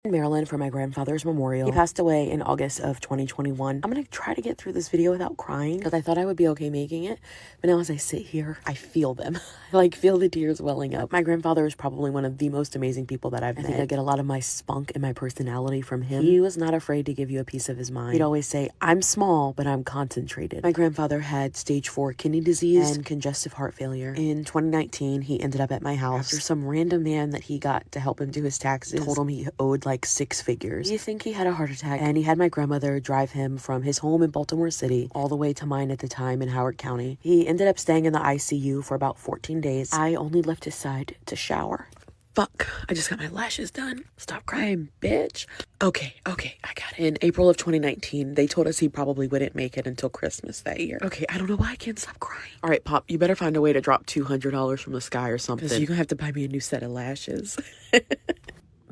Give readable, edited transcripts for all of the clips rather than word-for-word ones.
In Maryland for my grandfather's memorial. He passed away in August of 2021. I'm gonna try to get through this video without crying because I thought I would be okay making it, but now as I sit here, I feel them. I like feel the tears welling up. My grandfather is probably one of the most amazing people that I've met. I think I get a lot of my spunk and my personality from him. He was not afraid to give you a piece of his mind. He'd always say, "I'm small, but I'm concentrated." My grandfather had stage 4 kidney disease and congestive heart failure. In 2019, he ended up at my house after some random man that he got to help him do his taxes told him he owed like 6 figures. You think he had a heart attack, and he had my grandmother drive him from his home in Baltimore City all the way to mine at the time in Howard County. He ended up staying in the ICU for about 14 days. I only left his side to shower. Fuck, I just got my lashes done. Stop crying, bitch. Okay, I got it. In April of 2019, they told us he probably wouldn't make it until Christmas that year. Okay, I don't know why I can't stop crying. All right, Pop, you better find a way to drop $200 from the sky or something, because you're gonna have to buy me a new set of lashes.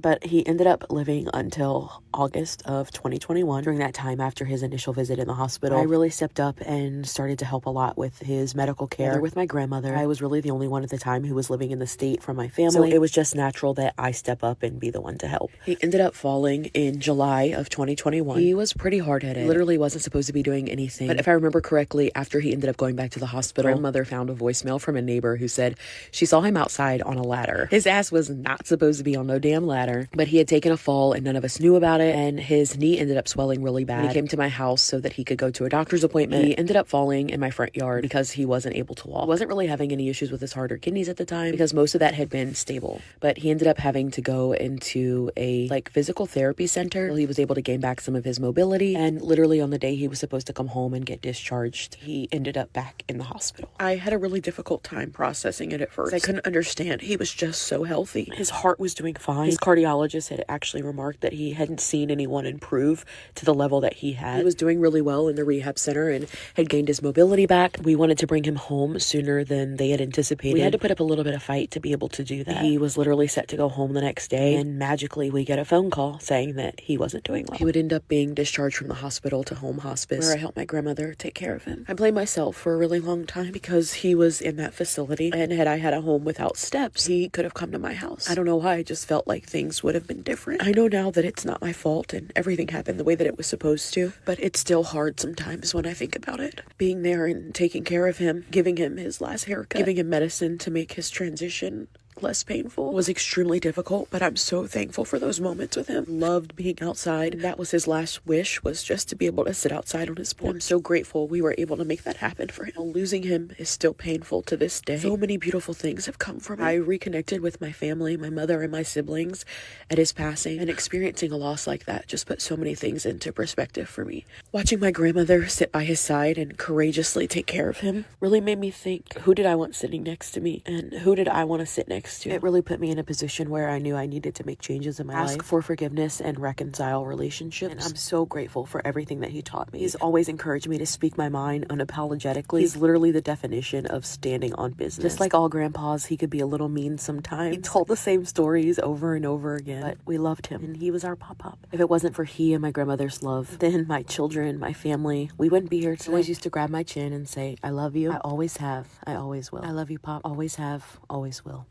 But he ended up living until August of 2021. During that time, after his initial visit in the hospital, I really stepped up and started to help a lot with his medical care with my grandmother. I was really the only one at the time who was living in the state from my family, so it was just natural that I step up and be the one to help. He ended up falling in July of 2021. He was pretty hard-headed. Literally wasn't supposed to be doing anything. But if I remember correctly, after he ended up going back to the hospital, grandmother found a voicemail from a neighbor who said she saw him outside on a ladder. His ass was not supposed to be on no damn ladder. But he had taken a fall and none of us knew about it, and his knee ended up swelling really bad. When he came to my house so that he could go to a doctor's appointment, he ended up falling in my front yard because he wasn't able to walk. He wasn't really having any issues with his heart or kidneys at the time because most of that had been stable, but he ended up having to go into a physical therapy center. He was able to gain back some of his mobility, and literally on the day he was supposed to come home and get discharged, he ended up back in the hospital. I had a really difficult time processing it at first. I couldn't understand. He was just so healthy. His heart was doing fine. His cardiologist had actually remarked that he hadn't seen anyone improve to the level that he had. He was doing really well in the rehab center and had gained his mobility back. We wanted to bring him home sooner than they had anticipated. We had to put up a little bit of fight to be able to do that. He was literally set to go home the next day, and magically we get a phone call saying that he wasn't doing well. He would end up being discharged from the hospital to home hospice, where I helped my grandmother take care of him. I blamed myself for a really long time because he was in that facility, and had I had a home without steps, he could have come to my house. I don't know why, I just felt like things would have been different. I know now that it's not my fault and everything happened the way that it was supposed to, but it's still hard sometimes when I think about it. Being there and taking care of him, giving him his last haircut, giving him medicine to make his transition less painful was extremely difficult, but I'm so thankful for those moments with him. Loved being outside. That was his last wish, was just to be able to sit outside on his porch. I'm so grateful we were able to make that happen for him. Losing him is still painful to this day. So many beautiful things have come from it. I reconnected with my family, my mother and my siblings at his passing, and experiencing a loss like that just put so many things into perspective for me. Watching my grandmother sit by his side and courageously take care of him really made me think, who did I want sitting next to me, and who did I want to sit next to? It really put me in a position where I knew I needed to make changes in my life, ask for forgiveness and reconcile relationships. And I'm so grateful for everything that he taught me. He's always encouraged me to speak my mind unapologetically. He's literally the definition of standing on business. Just like all grandpas, he could be a little mean sometimes. He told the same stories over and over again, but we loved him, and he was our pop-up. If it wasn't for he and my grandmother's love, then my children, my family, we wouldn't be here today. He always used to grab my chin and say, "I love you. I always have. I always will. I love you, Pop. Always have. Always will."